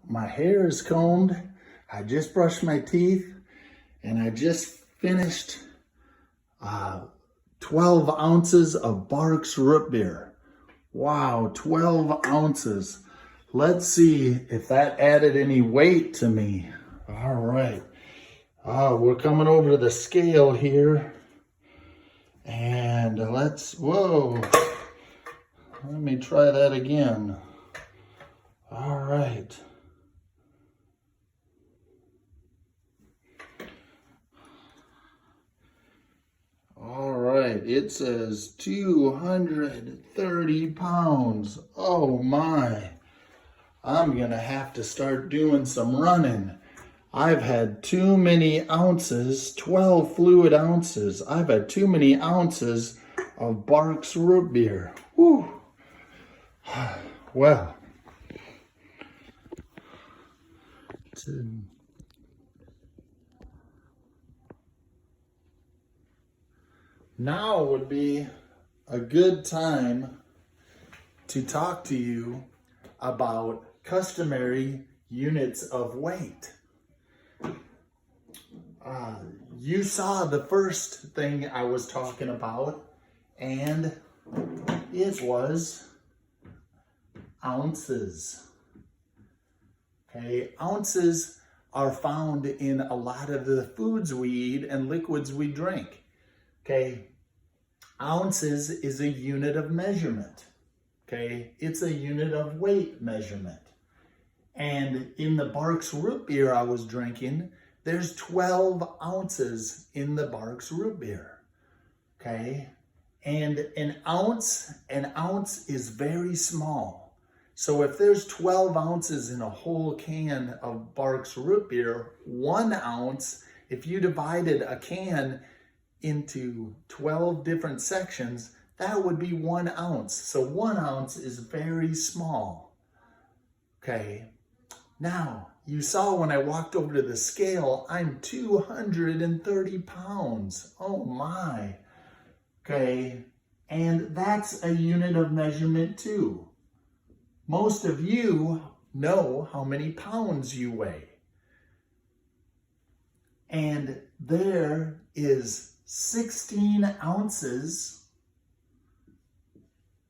My hair is combed. I just brushed my teeth, and I just finished 12 ounces of Barks root beer. Wow, 12 ounces. Let's see if that added any weight to me. All right. We're coming over to the scale here. And whoa. Let me try that again. All right. All right, it says 230 pounds. Oh my. I'm gonna have to start doing some running. I've had too many ounces, 12 fluid ounces. I've had too many ounces of Barks root beer. Whew. Well, now would be a good time to talk to you about customary units of weight. You saw the first thing I was talking about, and it was ounces. Okay, ounces are found in a lot of the foods we eat and liquids we drink. Okay, ounces is a unit of measurement. Okay, it's a unit of weight measurement. And in the Barks root beer I was drinking, there's 12 ounces in the Barks root beer. Okay, and an ounce is very small. So if there's 12 ounces in a whole can of Barks root beer, 1 ounce, if you divided a can into 12 different sections, that would be 1 ounce. So 1 ounce is very small. Okay. Now, you saw when I walked over to the scale, I'm 230 pounds. Oh my. Okay. And that's a unit of measurement too. Most of you know how many pounds you weigh. And there is 16 ounces.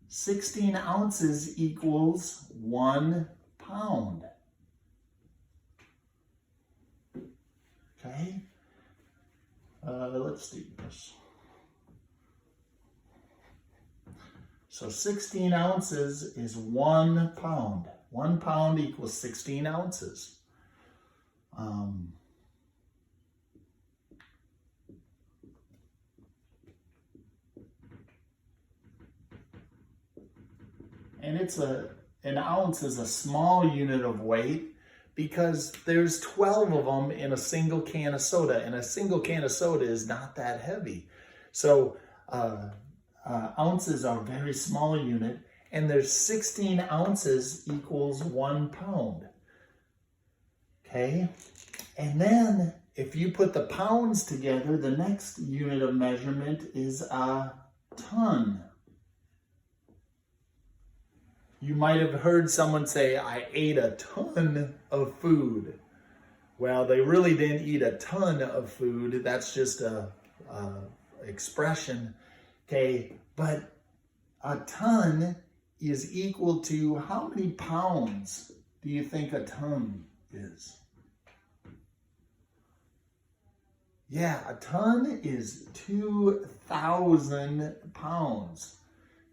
16 ounces equals 1 pound. Okay? Let's do this. So 16 ounces is 1 pound. 1 pound equals 16 ounces. And an ounce is a small unit of weight because there's 12 of them in a single can of soda, and a single can of soda is not that heavy. So ounces are a very small unit, and there's 16 ounces equals 1 pound. Okay, and then if you put the pounds together, the next unit of measurement is a ton. You might have heard someone say, I ate a ton of food. Well, they really didn't eat a ton of food. That's just a expression. Okay, but a ton is equal to how many pounds do you think a ton is? Yeah, a ton is 2,000 pounds.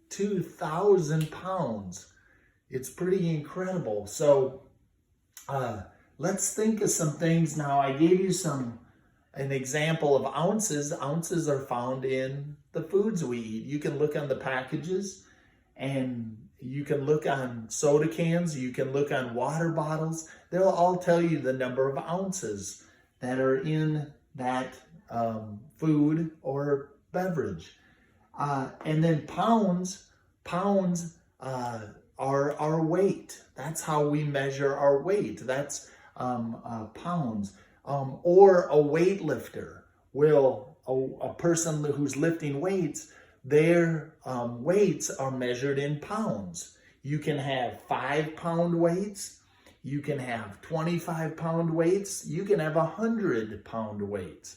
2,000 pounds. It's pretty incredible. So let's think of some things now. I gave you an example of ounces. Ounces are found in the foods we eat. You can look on the packages, and you can look on soda cans. You can look on water bottles. They'll all tell you the number of ounces that are in that food or beverage. And then pounds are our weight. That's how we measure our weight. That's pounds. Or a weightlifter will, a person who's lifting weights, their weights are measured in pounds. You can have 5-pound weights. You can have 25-pound weights. You can have 100-pound weights.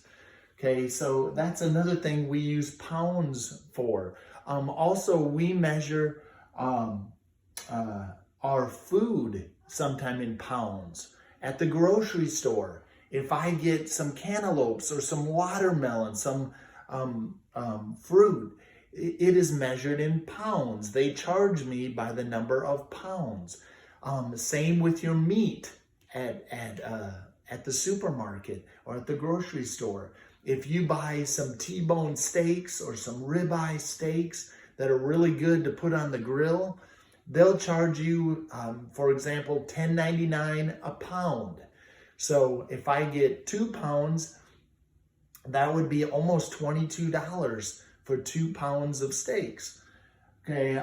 Okay, so that's another thing we use pounds for. Also, we measure our food sometime in pounds. At the grocery store, if I get some cantaloupes or some watermelon, some fruit, it is measured in pounds. They charge me by the number of pounds. Same with your meat at the supermarket or at the grocery store. If you buy some T-bone steaks or some ribeye steaks that are really good to put on the grill, they'll charge you, for example, $10.99 a pound. So if I get 2 pounds, that would be almost $22 for 2 pounds of steaks. Okay,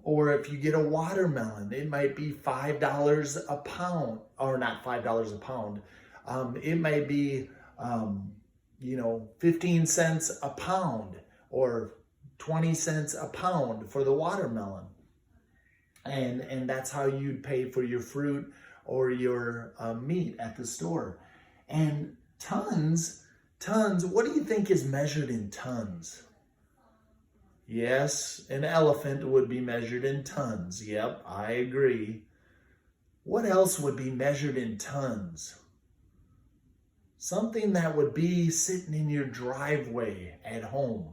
or if you get a watermelon, it might be $5 a pound, or not $5 a pound. It might be, 15 cents a pound or 20 cents a pound for the watermelon. And that's how you'd pay for your fruit or your meat at the store. And tons, what do you think is measured in tons? Yes, an elephant would be measured in tons. Yep, I agree. What else would be measured in tons? Something that would be sitting in your driveway at home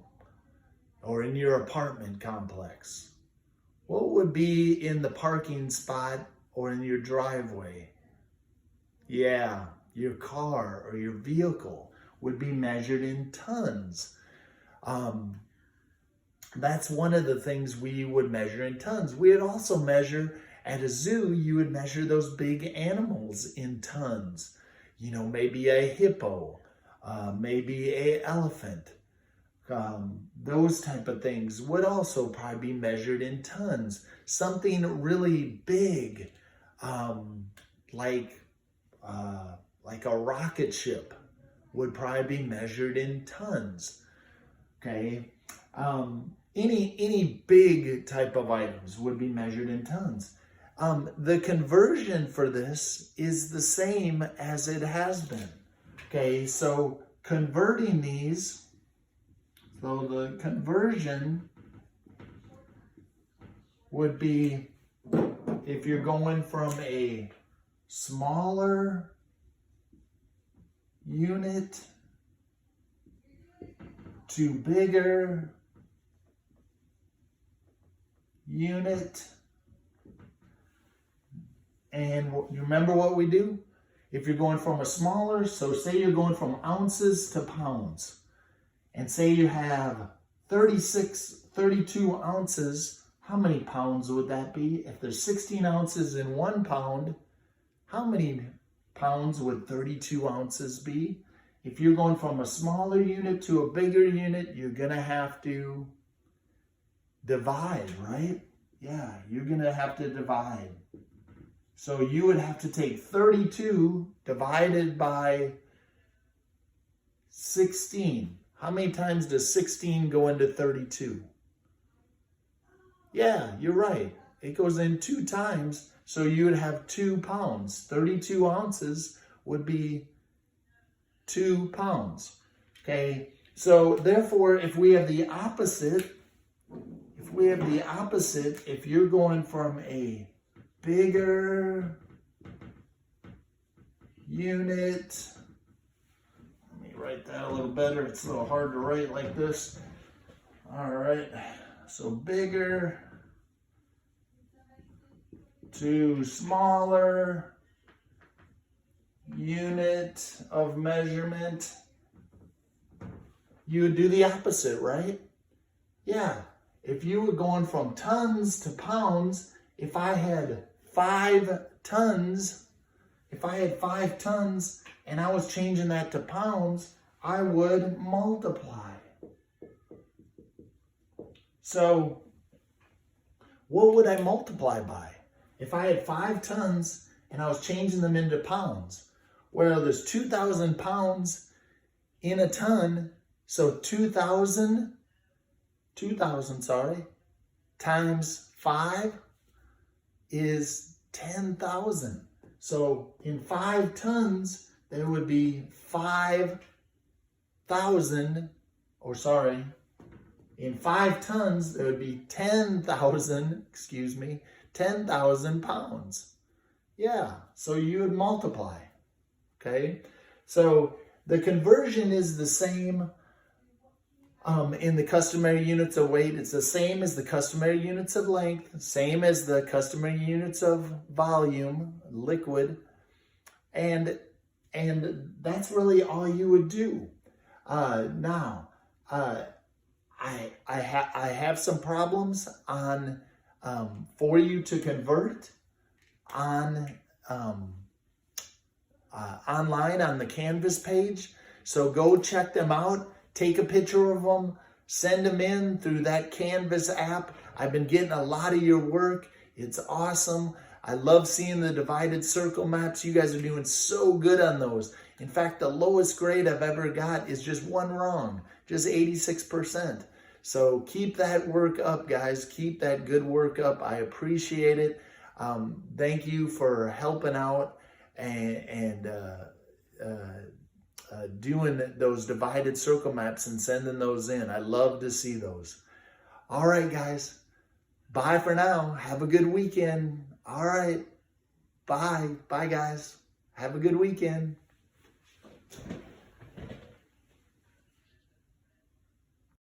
or in your apartment complex. What would be in the parking spot or in your driveway? Yeah, your car or your vehicle would be measured in tons. That's one of the things we would measure in tons. We would also measure at a zoo, you would measure those big animals in tons. Maybe a hippo, maybe an elephant. Those type of things would also probably be measured in tons. Something really big, like a rocket ship, would probably be measured in tons. Okay, any big type of items would be measured in tons. The conversion for this is the same as it has been. Okay, so converting these. So the conversion would be if you're going from a smaller unit to bigger unit. And you remember what we do? If you're going from a smaller, so say you're going from ounces to pounds. And say you have 32 ounces, how many pounds would that be? If there's 16 ounces in 1 pound, how many pounds would 32 ounces be? If you're going from a smaller unit to a bigger unit, you're going to have to divide, right? Yeah, you're going to have to divide. So you would have to take 32 divided by 16. How many times does 16 go into 32? Yeah, you're right. It goes in 2 times, so you would have 2 pounds. 32 ounces would be 2 pounds. Okay, so therefore, if we have the opposite, if you're going from a bigger unit, write that a little better. It's a little hard to write like this. All right, so bigger to smaller unit of measurement, you would do the opposite, right? Yeah, if you were going from tons to pounds, if I had 5 tons and I was changing that to pounds, I would multiply. So what would I multiply by? If I had 5 tons and I was changing them into pounds, well, there's 2,000 pounds in a ton, so 2,000 times 5 is 10,000. So in 5 tons, there would be 5,000, or sorry, in 5 tons, there would be 10,000, 10,000 pounds. Yeah, so you would multiply, okay? So the conversion is the same in the customary units of weight. It's the same as the customary units of length, same as the customary units of volume, liquid, and that's really all you would do. Now, I have some problems on for you to convert on online on the Canvas page. So go check them out. Take a picture of them. Send them in through that Canvas app. I've been getting a lot of your work. It's awesome. I love seeing the divided circle maps. You guys are doing so good on those. In fact, the lowest grade I've ever got is just one wrong, just 86%. So keep that work up, guys. Keep that good work up. I appreciate it. Thank you for helping out and doing those divided circle maps and sending those in. I love to see those. All right, guys. Bye for now. Have a good weekend. All right. Bye. Bye, guys. Have a good weekend.